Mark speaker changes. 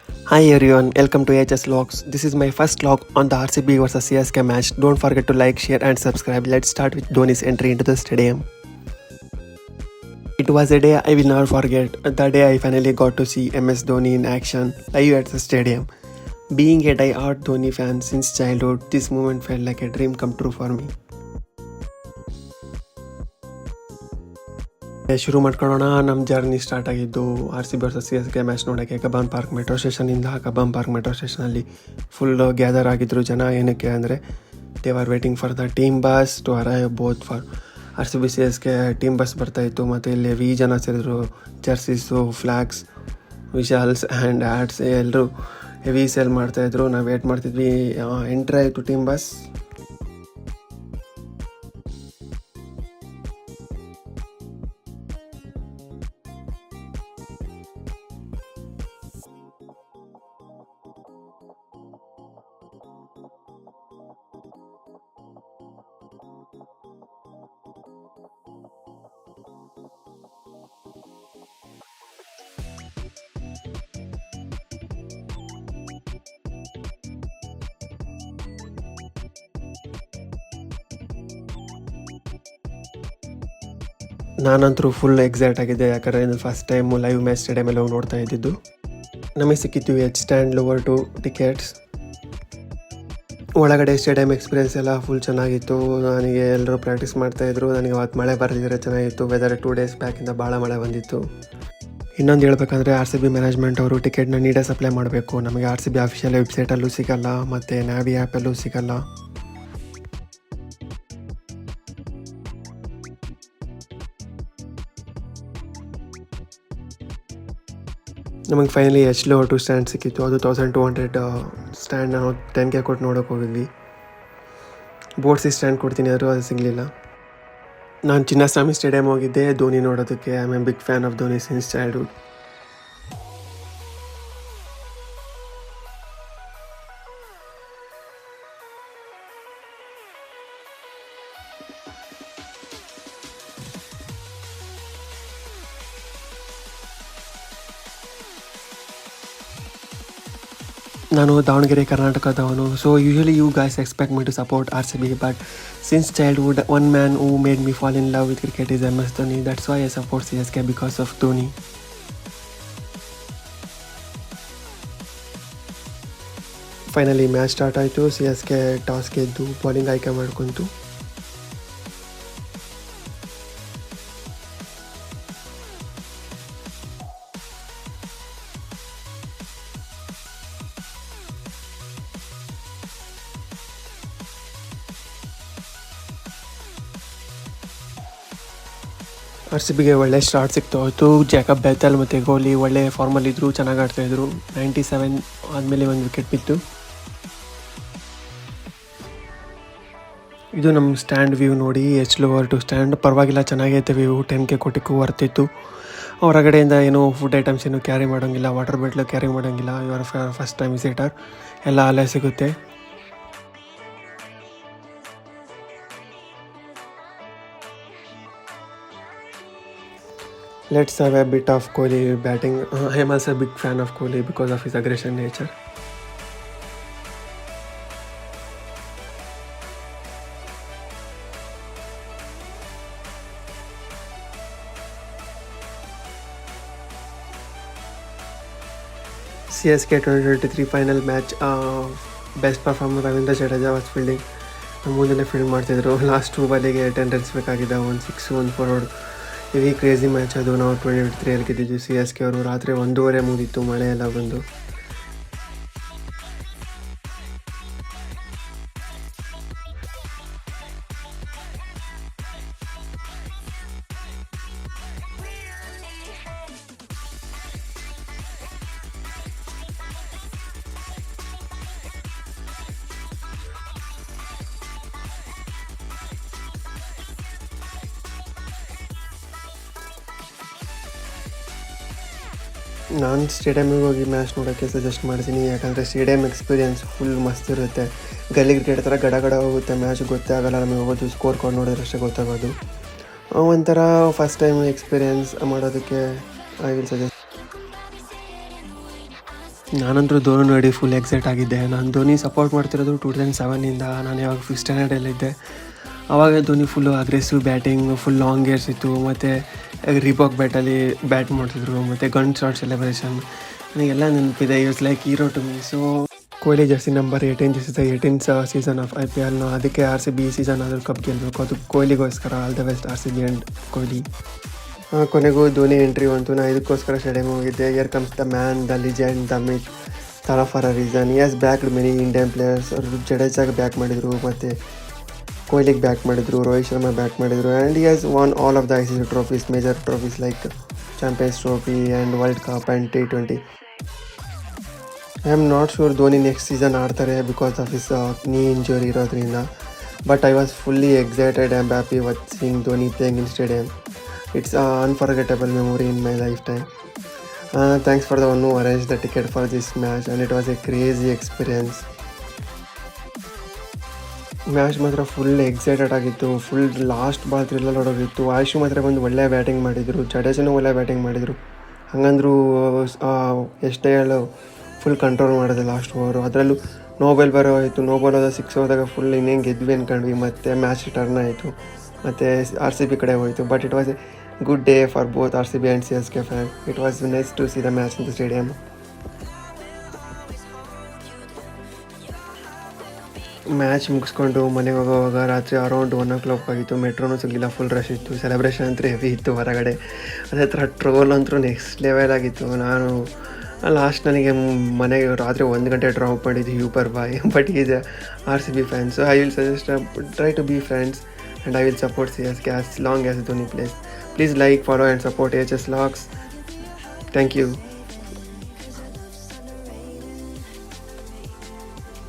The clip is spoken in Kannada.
Speaker 1: Hi everyone, welcome to HS Logs. This is my first log on the RCB vs CSK match. Don't forget to like, share and subscribe. Let's start with Dhoni's entry into the stadium. It was a day I will never forget. The day I finally got to see MS Dhoni in action live at the stadium. Being a die-hard Dhoni fan since childhood, this moment felt like a dream come true for me. ಶುರು ಮಾಡ್ಕೊಳ್ಳೋಣ. ನಮ್ಮ ಜರ್ನಿ ಸ್ಟಾರ್ಟ್ ಆಗಿದ್ದು RCB ವರ್ಸಸ್ CSK ಮ್ಯಾಚ್ ನೋಡೋಕ್ಕೆ ಕಬ್ಬನ್ ಪಾರ್ಕ್ ಮೆಟ್ರೋ ಸ್ಟೇಷನಿಂದ. ಕಬ್ಬನ್ ಪಾರ್ಕ್ ಮೆಟ್ರೋ ಸ್ಟೇಷನಲ್ಲಿ ಫುಲ್ ಗ್ಯಾದರ್ ಆಗಿದ್ದರು ಜನ. ಏನಕ್ಕೆ ಅಂದರೆ they are waiting for the team bus to arrive both for RCB CSK. Team bus ಬರ್ತಾಯಿತ್ತು ಮತ್ತು ಇಲ್ಲಿ ಹೆವಿ ಜನ ಸೇರಿದ್ರು. Jerseys, flags, whistles and ads ಎಲ್ಲರೂ ಹೆವಿ ಸೇಲ್ ಮಾಡ್ತಾಯಿದ್ರು. ನಾವು ವೇಟ್ ಮಾಡ್ತಿದ್ವಿ. ಎಂಟ್ರಿ ಆಯಿತು ಟೀಮ್ ಬಸ್. ನಾನಂತರೂ ಫುಲ್ ಎಕ್ಸೈಟ್ ಆಗಿದ್ದೆ, ಯಾಕಂದರೆ ಇದು ಫಸ್ಟ್ ಟೈಮು ಲೈವ್ ಮ್ಯಾಚ್ ಸ್ಟೇಡಿಯಮಲ್ಲಿ ಹೋಗಿ ನೋಡ್ತಾ ಇದ್ದಿದ್ದು. ನಮಗೆ ಸಿಕ್ಕಿತ್ತು H stand lower two tickets. ಒಳಗಡೆ ಸ್ಟೇಡಿಯಂ ಎಕ್ಸ್ಪೀರಿಯೆನ್ಸ್ ಎಲ್ಲ ಫುಲ್ ಚೆನ್ನಾಗಿತ್ತು. ನನಗೆ ಎಲ್ಲರೂ ಪ್ರಾಕ್ಟೀಸ್ ಮಾಡ್ತಾಯಿದ್ರು. ನನಗೆ ಅವತ್ತು ಮಳೆ ಬರದಿದ್ರೆ ಚೆನ್ನಾಗಿತ್ತು. ವೆದರ್ 2 days ಬ್ಯಾಕಿಂದ ಭಾಳ ಮಳೆ ಬಂದಿತ್ತು. ಇನ್ನೊಂದು ಹೇಳ್ಬೇಕಂದ್ರೆ RCB ಮ್ಯಾನೇಜ್ಮೆಂಟ್ ಅವರು ಟಿಕೆಟ್ನ ನೀಡೇ ಸಪ್ಲೈ ಮಾಡಬೇಕು. ನಮಗೆ RCB ಅಫಿಷಿಯಲ್ ವೆಬ್ಸೈಟಲ್ಲೂ ಸಿಗಲ್ಲ ಮತ್ತು ನ್ಯಾವಿ ಆ್ಯಪಲ್ಲೂ ಸಿಗಲ್ಲ. ನಮಗೆ finally H low two stand ಸಿಕ್ಕಿತ್ತು. ಅದು 1200 ಸ್ಟ್ಯಾಂಡ್. ನಾವು 10K ಕೊಟ್ಟು ನೋಡೋಕೆ ಹೋಗಿದ್ವಿ. ಬೋರ್ಡ್ಸಿ ಸ್ಟ್ಯಾಂಡ್ ಕೊಡ್ತೀನಿ ಆದರೂ ಅದು ಸಿಗಲಿಲ್ಲ. ನಾನು ಚಿನ್ನಸ್ವಾಮಿ ಸ್ಟೇಡಿಯಂ ಹೋಗಿದ್ದೆ ಧೋನಿ ನೋಡೋದಕ್ಕೆ. I am a big fan of Dhoni since childhood. ನಾನು ದಾವಣಗೆರೆ ಕರ್ನಾಟಕದವನು. So usually you guys expect me to support RCB, but since childhood one man who made me fall in love with cricket is MS Dhoni. That's why I support CSK because of Dhoni. Finally match start ಆಯಿತು. CSK ಟಾಸ್ ಗೆದ್ದು ಬಾಲಿಂಗ್ ಆಯ್ಕೆ ಮಾಡ್ಕೊತು. RCBಗೆ ಒಳ್ಳೆ ಸ್ಟಾರ್ಟ್ ಸಿಕ್ತು. ಆಯಿತು. ಜಾಕಬ್ ಬೆಥೆಲ್ ಮತ್ತು ಕೊಹ್ಲಿ ಒಳ್ಳೆ ಫಾರ್ಮಲ್ಲಿದ್ದರು, ಚೆನ್ನಾಗಿ ಆಡ್ತಾಯಿದ್ರು. 97 ಆದಮೇಲೆ ಒಂದು ವಿಕೆಟ್ ಬಿತ್ತು. ಇದು ನಮ್ಮ ಸ್ಟ್ಯಾಂಡ್ ವ್ಯೂ ನೋಡಿ. ಎಚ್ ಲೋವರ್ ಟು ಸ್ಟ್ಯಾಂಡ್ ಪರವಾಗಿಲ್ಲ, ಚೆನ್ನಾಗೈತೆ ವ್ಯೂ. 10K ಕೊಟ್ಟಿಗೂ ವರ್ತಿತ್ತು. ಹೊರಗಡೆಯಿಂದ ಏನು ಫುಡ್ ಐಟಮ್ಸ್ ಏನು ಕ್ಯಾರಿ ಮಾಡೋಂಗಿಲ್ಲ, ವಾಟರ್ ಬಾಟ್ಲು ಕ್ಯಾರಿ ಮಾಡೋಂಗಿಲ್ಲ. ಇವರ ಫಸ್ಟ್ ಟೈಮ್ ವಿಸಿಟರ್, ಎಲ್ಲ ಅಲ್ಲೇ ಸಿಗುತ್ತೆ. Let's have a bit of Kohli batting. I am also a big fan of Kohli because of his aggression nature. CSK 2023 final match. Best performer Ravindra Jadeja was fielding. ಮುಂದೆ ಫೀಲ್ಡ್ ಮಾಡ್ತಿದ್ರು. ಲಾಸ್ಟ್ 2 ಬಾಲಿಗೆ 10 runs ಬೇಕಾಗಿದ್ದ. 1 6 1 4. ಹೆವಿ ಕ್ರೇಜಿ ಮ್ಯಾಚ್ ಅದು. ನಾವು 2023 ಗೆದ್ದಿದ್ದು. CSK ಅವರು ರಾತ್ರಿ 1:30 ಮುಗಿದಿತ್ತು, ಮಳೆ ಎಲ್ಲ ಬಂದು. ನಾನು ಸ್ಟೇಡಿಯಮಿಗೆ ಹೋಗಿ ಮ್ಯಾಚ್ ನೋಡೋಕ್ಕೆ ಸಜೆಸ್ಟ್ ಮಾಡ್ತೀನಿ, ಯಾಕಂದರೆ ಸ್ಟೇಡಿಯಂ ಎಕ್ಸ್ಪೀರಿಯೆನ್ಸ್ ಫುಲ್ ಮಸ್ತ್ ಇರುತ್ತೆ. ಗಲ್ಲಿ ಕ್ರಿಕೆಟ್ ಥರ ಗಡ ಗಡ ಹೋಗುತ್ತೆ, ಮ್ಯಾಚ್ ಗೊತ್ತೇ ಆಗೋಲ್ಲ ನಮಗೆ. ಹೋಗೋದು ಸ್ಕೋರ್ ಕಾರ್ಡ್ ನೋಡಿದ್ರೆ ಅಷ್ಟೇ ಗೊತ್ತಾಗೋದು. ಒಂಥರ ಫಸ್ಟ್ ಟೈಮ್ ಎಕ್ಸ್ಪೀರಿಯೆನ್ಸ್ ಮಾಡೋದಕ್ಕೆ ಐ ವಿಲ್ ಸಜೆಸ್ಟ್. ನಾನಂತರೂ ಧೋನಿ ನೋಡಿ ಫುಲ್ ಎಕ್ಸೈಟ್ ಆಗಿದ್ದೆ. ನಾನು ಧೋನಿ ಸಪೋರ್ಟ್ ಮಾಡ್ತಿರೋದು 2007ಇಂದ. ನಾನು ಯಾವಾಗ 5th ಸ್ಟ್ಯಾಂಡರ್ಡಲ್ಲಿದ್ದೆ. ಆವಾಗ Dhoni full aggressive batting, full long hairs ಇತ್ತು, ಮತ್ತು ರೀಬಾಕ್ ಬ್ಯಾಟಲ್ಲಿ ಬ್ಯಾಟ್ ಮಾಡ್ತಿದ್ರು, ಮತ್ತು ಗನ್ ಶಾಟ್ ಸೆಲೆಬ್ರೇಷನ್ ನನಗೆಲ್ಲ ನೆನಪಿದೆ. It's like hero to me. So Kohli jersey number 18, this is the 18th season of IPL. ಅದಕ್ಕೆ RCB ಈ ಸೀಸನ್ ಆದರೂ ಕಪ್ ಗೆಲ್ಲಬೇಕು. ಅದು ಕೊಹ್ಲಿಗೋಸ್ಕರ. All the best RCB and Kohli. ಕೊನೆಗೂ ಧೋನಿ ಎಂಟ್ರಿ ಬಂತು. ನಾನು ಇದಕ್ಕೋಸ್ಕರ ಸ್ಟೇಡಿಯಂ ಹೋಗಿದ್ದೆ. Here comes the man, the legend, the myth, Thala for a reason. He has backed many Indian players. ಅವರು ಜಡೇಜಾಗೆ ಬ್ಯಾಕ್ ಮಾಡಿದರು, ಮತ್ತು ಕೊಹ್ಲಿಗೆ ಬ್ಯಾಕ್ ಮಾಡಿದರು, ರೋಹಿತ್ ಶರ್ಮಾ ಬ್ಯಾಕ್ ಮಾಡಿದರು. And he has von all of the ICC trophies, major trophies like champions trophy and world cup and T20. I am not sure Dhoni next season ಆಡ್ತಾರೆ ಬಿಕಾಸ್ ಆಫ್ ಹಿಸ್ ನೀ ಇಂಜುರಿ ಇರೋದ್ರಿಂದ. But I was fully excited and happy watching Dhoni playing in stadium. It's an unforgettable memory in my lifetime. Thanks for the one who arranged the ticket for this match, and it was a crazy experience. Match ಮಾತ್ರ ಫುಲ್ ಎಕ್ಸೈಟೆಡ್ ಆಗಿತ್ತು. ಫುಲ್ ಲಾಸ್ಟ್ ಬಾಲ್ ಥ್ರಿಲ್ಲಲ್ಲಿ ಹೊಡೋಗಿತ್ತು. ಆಯುಷು ಮಾತ್ರ ಬಂದು ಒಳ್ಳೆ ಬ್ಯಾಟಿಂಗ್ ಮಾಡಿದರು, ಜಡೇಜನೂ ಒಳ್ಳೆ ಬ್ಯಾಟಿಂಗ್ ಮಾಡಿದರು. ಹಂಗಂದ್ರೂ ಎಷ್ಟೇ ಹೇಳೋ ಫುಲ್ ಕಂಟ್ರೋಲ್ ಮಾಡಿದೆ ಲಾಸ್ಟ್ ಓವರು. ಅದರಲ್ಲೂ ನೋಬಾಲ್ ಬರೋ ಆಯಿತು. ನೋಬಾಲ್ ಹೋದ 6 ಹೋದಾಗ ಫುಲ್ ಇನ್ನೇನು ಗೆದ್ವಿ ಅಂದ್ಕೊಂಡ್ವಿ. ಮತ್ತು ಮ್ಯಾಚ್ ಟರ್ನ್ ಆಯಿತು, ಮತ್ತು RCB ಕಡೆ ಹೋಯಿತು. But it was A good day for both RCB and CSK fans. It was nice to see the match in the stadium. Match ಮುಗಿಸ್ಕೊಂಡು ಮನೆಗೆ ಹೋಗೋವಾಗ ರಾತ್ರಿ ಅರೌಂಡ್ 1 o'clock ಆಗಿತ್ತು. ಮೆಟ್ರೋನೂ ಸಿಗಲಿಲ್ಲ, ಫುಲ್ ರಶ್ ಇತ್ತು. ಸೆಲೆಬ್ರೇಷನ್ ಅಂತೂ ಹೆವಿ ಇತ್ತು ಹೊರಗಡೆ. ಅದೇ ಥರ ಟ್ರೋಲ್ ಅಂತೂ ನೆಕ್ಸ್ಟ್ ಲೆವೆಲ್ ಆಗಿತ್ತು. ನಾನು ಲಾಸ್ಟ್ ನನಗೆ ಮನೆಗೆ ರಾತ್ರಿ 1 ಗಂಟೆ ಡ್ರಾಪ್ ಮಾಡಿದ್ದು ಯೂಪರ್ boy. But is RCB fan, so I will suggest try to be friends and I will support CSK as long as Dhoni plays. Please like, follow and support HS Vlogs. Thank you.